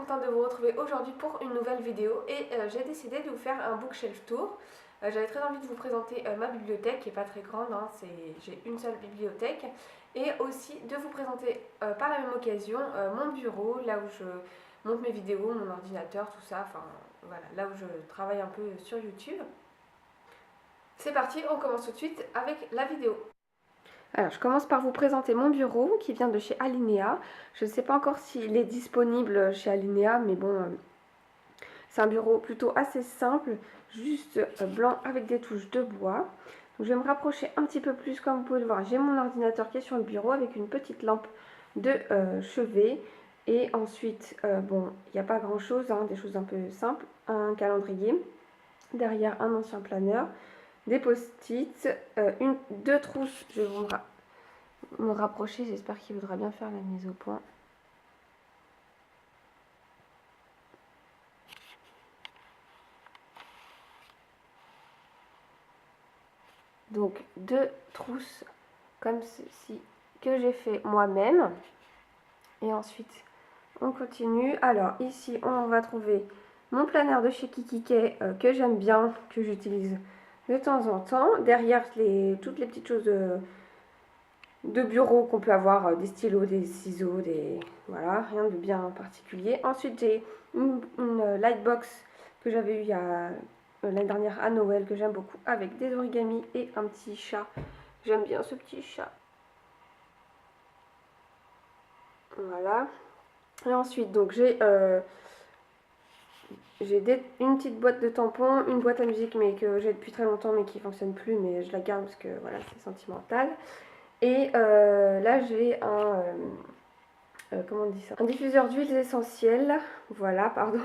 contente de vous retrouver aujourd'hui pour une nouvelle vidéo et j'ai décidé de vous faire un bookshelf tour. J'avais très envie de vous présenter ma bibliothèque qui n'est pas très grande, hein, j'ai une seule bibliothèque, et aussi de vous présenter par la même occasion mon bureau, là où je monte mes vidéos, mon ordinateur, tout ça, enfin voilà, là où je travaille un peu sur YouTube. C'est parti, on commence tout de suite avec la vidéo. Alors, je commence par vous présenter mon bureau qui vient de chez Alinea. Je ne sais pas encore s'il est disponible chez Alinea, mais bon, c'est un bureau plutôt assez simple, juste blanc avec des touches de bois. Donc, je vais me rapprocher un petit peu plus, comme vous pouvez le voir. J'ai mon ordinateur qui est sur le bureau avec une petite lampe de chevet. Et ensuite, bon, il n'y a pas grand chose, hein, des choses un peu simples. Un calendrier, derrière un ancien planeur, des post-it, deux trousses, je vais vous me rapprocher, j'espère qu'il voudra bien faire la mise au point. Donc deux trousses comme ceci que j'ai fait moi-même. Et ensuite on continue. Alors ici on va trouver mon planeur de chez Kikikay que j'aime bien, que j'utilise de temps en temps. Derrière toutes les petites choses de bureau qu'on peut avoir, des stylos, des ciseaux, voilà, rien de bien particulier. Ensuite j'ai une lightbox que j'avais eu il y a l'année dernière à Noël, que j'aime beaucoup, avec des origamis et un petit chat. J'aime bien ce petit chat. Voilà. Et ensuite donc j'ai une petite boîte de tampons, une boîte à musique mais que j'ai depuis très longtemps mais qui fonctionne plus, mais je la garde parce que voilà, c'est sentimental. Et là j'ai comment on dit ça, un diffuseur d'huiles essentielles, voilà, pardon.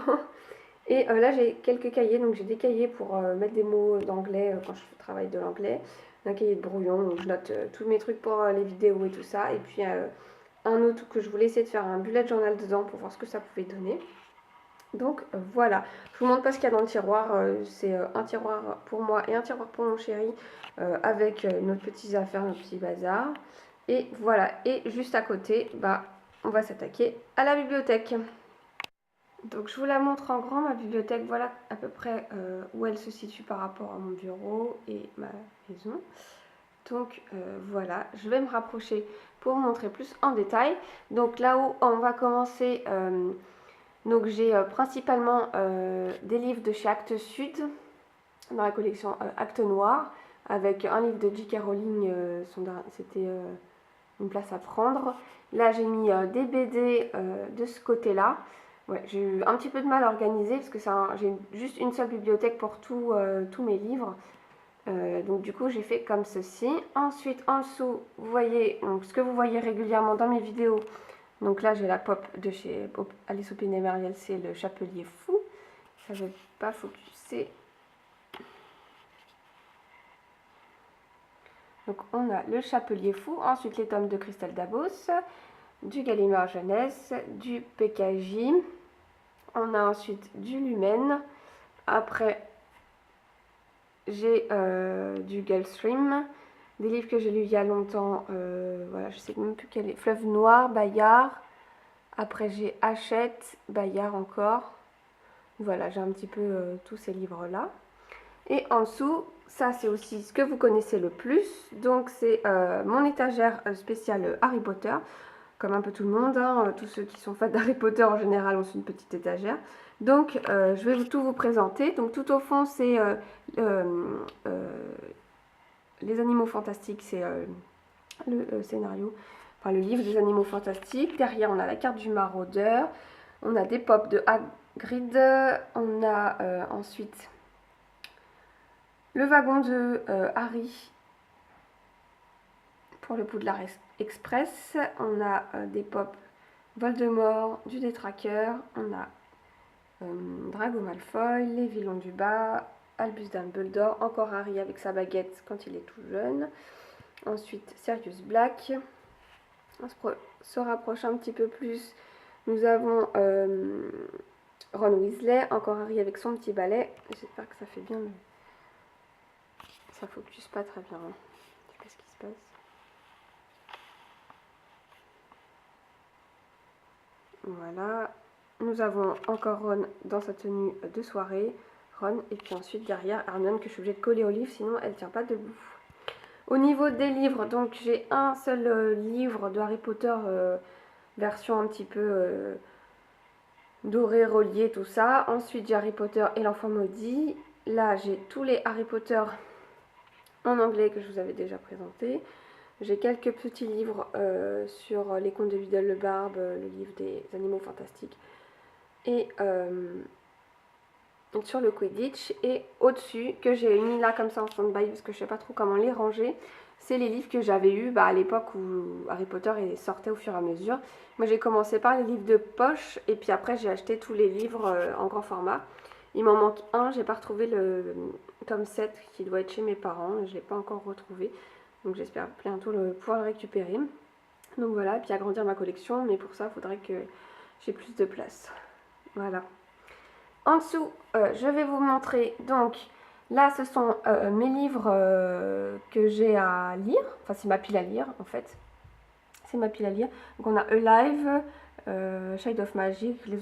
Et là j'ai quelques cahiers, donc j'ai des cahiers pour mettre des mots d'anglais quand je travaille de l'anglais, un cahier de brouillon où je note tous mes trucs pour les vidéos et tout ça, et puis un autre que je voulais essayer de faire un bullet journal dedans pour voir ce que ça pouvait donner. Donc voilà, je vous montre pas ce qu'il y a dans le tiroir, c'est un tiroir pour moi et un tiroir pour mon chéri, avec nos petites affaires, nos petits bazars. Et voilà, et juste à côté, bah, on va s'attaquer à la bibliothèque. Donc je vous la montre en grand, ma bibliothèque, voilà à peu près où elle se situe par rapport à mon bureau et ma maison. Donc voilà, je vais me rapprocher pour vous montrer plus en détail. Donc là où on va commencer, donc j'ai principalement des livres de chez Actes Sud, dans la collection Actes Noir, avec un livre de J.K. Rowling, c'était une place à prendre. Là j'ai mis des BD de ce côté-là. Ouais, j'ai eu un petit peu de mal à organiser parce que j'ai juste une seule bibliothèque pour tous mes livres. Donc du coup j'ai fait comme ceci. Ensuite en dessous, vous voyez, donc, ce que vous voyez régulièrement dans mes vidéos. Donc là j'ai la pop de chez Alice au Pays des Merveilles, c'est le Chapelier Fou. Ça ne veut pas focuser. Donc on a le Chapelier Fou, ensuite les tomes de Christelle Dabos, du Gallimard Jeunesse, du PKJ. On a ensuite du Lumen. Après, j'ai du Gulfstream, des livres que j'ai lus il y a longtemps. Voilà, je sais même plus quel est. Fleuve Noir, Bayard. Après, j'ai Hachette, Bayard encore. Voilà, j'ai un petit peu tous ces livres-là. Et en dessous, ça c'est aussi ce que vous connaissez le plus. Donc, c'est mon étagère spéciale Harry Potter. Comme un peu tout le monde, hein, tous ceux qui sont fans d'Harry Potter en général ont une petite étagère. Donc je vais tout vous présenter. Donc tout au fond c'est les animaux fantastiques, c'est le scénario, enfin le livre des animaux fantastiques. Derrière on a la carte du maraudeur, on a des pops de Hagrid, on a ensuite le wagon de Harry pour le Poudlard Express, on a des pops Voldemort, du Détraqueur, on a Drago Malfoy, les Vilains du Bas, Albus Dumbledore, encore Harry avec sa baguette quand il est tout jeune. Ensuite Sirius Black. On se rapproche un petit peu plus. Nous avons Ron Weasley, encore Harry avec son petit balai. J'espère que ça fait bien. Ça focus pas très bien. Je sais pas ce qui se passe. Voilà. nous avons encore Ron dans sa tenue de soirée. Ron, et puis ensuite derrière Hermione que je suis obligée de coller au livre, sinon elle ne tient pas debout. Au niveau des livres, donc j'ai un seul livre de Harry Potter, version un petit peu doré, relié, tout ça. Ensuite j'ai Harry Potter et l'enfant maudit. Là j'ai tous les Harry Potter en anglais que je vous avais déjà présentés. J'ai quelques petits livres sur les contes de Biddle le Barbe, le livre des animaux fantastiques. Et sur le Quidditch. Et au-dessus, que j'ai mis là comme ça en stand-by parce que je sais pas trop comment les ranger, c'est les livres que j'avais eu à l'époque où Harry Potter sortait au fur et à mesure. Moi j'ai commencé par les livres de poche et puis après j'ai acheté tous les livres en grand format. Il m'en manque un, j'ai pas retrouvé le tome 7 qui doit être chez mes parents, je l'ai pas encore retrouvé. Donc j'espère bientôt pouvoir le récupérer. Donc voilà, et puis agrandir ma collection, mais pour ça il faudrait que j'ai plus de place. Voilà. En dessous, je vais vous montrer, donc là ce sont mes livres que j'ai à lire, enfin c'est ma pile à lire en fait, c'est ma pile à lire. Donc on a Alive, Shade of Magic, Les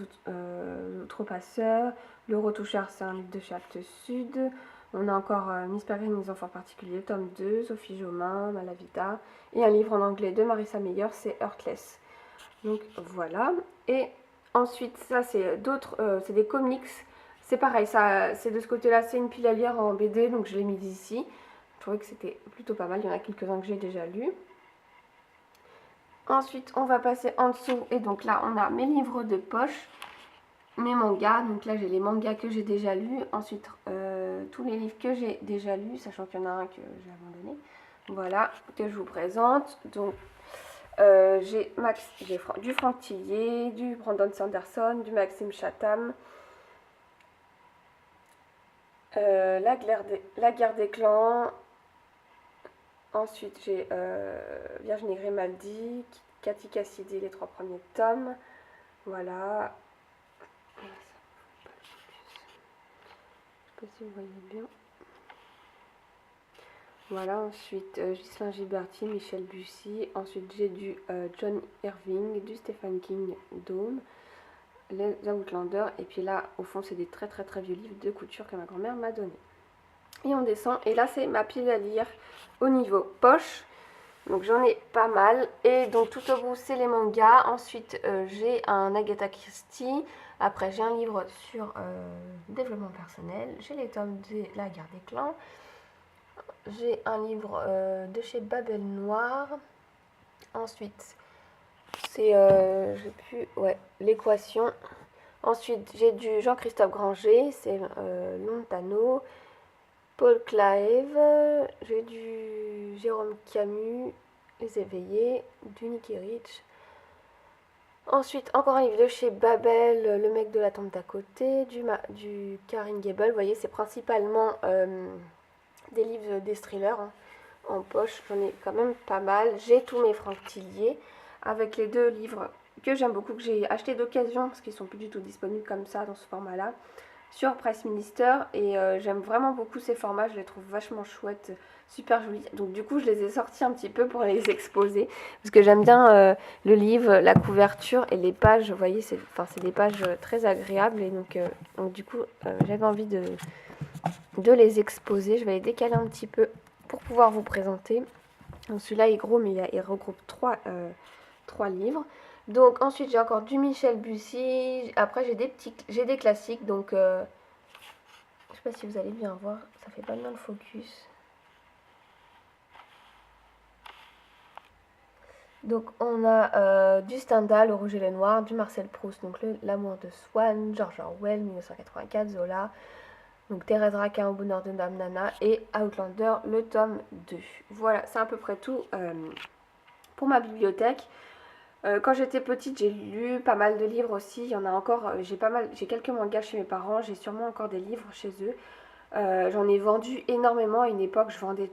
Outrepasseurs, Le Retoucheur, c'est un livre de chez Actes Sud. On a encore Miss Peregrine, les enfants particuliers, tome 2, Sophie Jomain, Malavita, et un livre en anglais de Marissa Meyer, c'est Heartless. Donc voilà, et ensuite ça c'est d'autres, c'est des comics, c'est pareil, ça c'est de ce côté-là, c'est une pile à lire en BD, donc je l'ai mise ici. Je trouvais que c'était plutôt pas mal, il y en a quelques-uns que j'ai déjà lus. Ensuite on va passer en dessous, et donc là on a mes livres de poche, mes mangas, donc là j'ai les mangas que j'ai déjà lus, ensuite tous les livres que j'ai déjà lus, sachant qu'il y en a un que j'ai abandonné, voilà, que je vous présente. Donc j'ai du Franck Tillier, du Brandon Sanderson, du Maxime Chatham, la guerre des clans. Ensuite j'ai Virginie Grimaldi, Cathy Cassidy, les 3 premiers tomes. Voilà. Je sais pas si vous voyez bien. Voilà, ensuite Ghislain Gilberti, Michel Bussy. Ensuite j'ai du John Irving, du Stephen King, Dome, les Outlanders. Et puis là, au fond, c'est des très très très vieux livres de couture que ma grand-mère m'a donné. Et on descend, et là c'est ma pile à lire au niveau poche. Donc j'en ai pas mal. Et donc tout au bout, c'est les mangas. Ensuite, j'ai un Agatha Christie. Après, j'ai un livre sur développement personnel. J'ai les tomes de La guerre des clans. J'ai un livre de chez Babel Noir. Ensuite, c'est l'équation. Ensuite, j'ai du Jean-Christophe Granger, c'est Lontano. Paul Clave, j'ai du Jérôme Camus, Les Éveillés, du Nicky Rich. Ensuite, encore un livre de chez Babel, Le mec de la tente d'à côté, du Karine Gable. Vous voyez, c'est principalement des livres des thrillers en poche. J'en ai quand même pas mal. J'ai tous mes Franck Tillier avec les 2 livres que j'aime beaucoup, que j'ai acheté d'occasion parce qu'ils sont plus du tout disponibles comme ça dans ce format-là sur Press Minister. Et j'aime vraiment beaucoup ces formats, je les trouve vachement chouettes, super jolis. Donc du coup je les ai sortis un petit peu pour les exposer parce que j'aime bien le livre, la couverture et les pages. Vous voyez, c'est des pages très agréables. Et donc du coup j'avais envie de les exposer. Je vais les décaler un petit peu pour pouvoir vous présenter. Donc celui-là est gros, mais il regroupe 3 livres. Donc ensuite j'ai encore du Michel Bussy. Après j'ai des classiques. Donc je sais pas si vous allez bien voir, ça fait pas bien le focus. Donc on a du Stendhal, Le Rouge et le Noir, du Marcel Proust, donc L'amour de Swann, George Orwell, 1984, Zola, donc Thérèse Raquin, Au bonheur de Dame Nana, et Outlander, le tome 2. Voilà, c'est à peu près tout pour ma bibliothèque. Quand j'étais petite, j'ai lu pas mal de livres aussi. Il y en a encore, j'ai quelques mangas chez mes parents, j'ai sûrement encore des livres chez eux. J'en ai vendu énormément à une époque.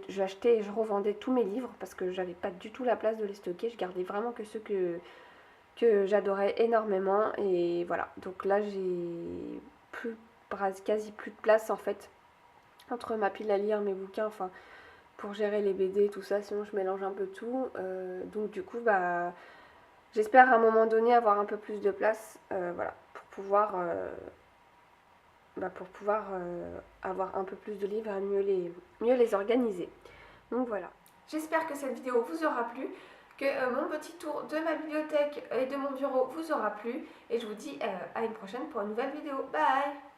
J'achetais et je revendais tous mes livres parce que j'avais pas du tout la place de les stocker. Je gardais vraiment que ceux que j'adorais énormément. Et voilà, donc là j'ai quasi plus de place en fait entre ma pile à lire, mes bouquins, enfin pour gérer les BD, tout ça. Sinon je mélange un peu tout. Donc du coup, j'espère à un moment donné avoir un peu plus de place, voilà, pour pouvoir, avoir un peu plus de livres et mieux les organiser. Donc voilà. J'espère que cette vidéo vous aura plu, que mon petit tour de ma bibliothèque et de mon bureau vous aura plu. Et je vous dis à une prochaine pour une nouvelle vidéo. Bye!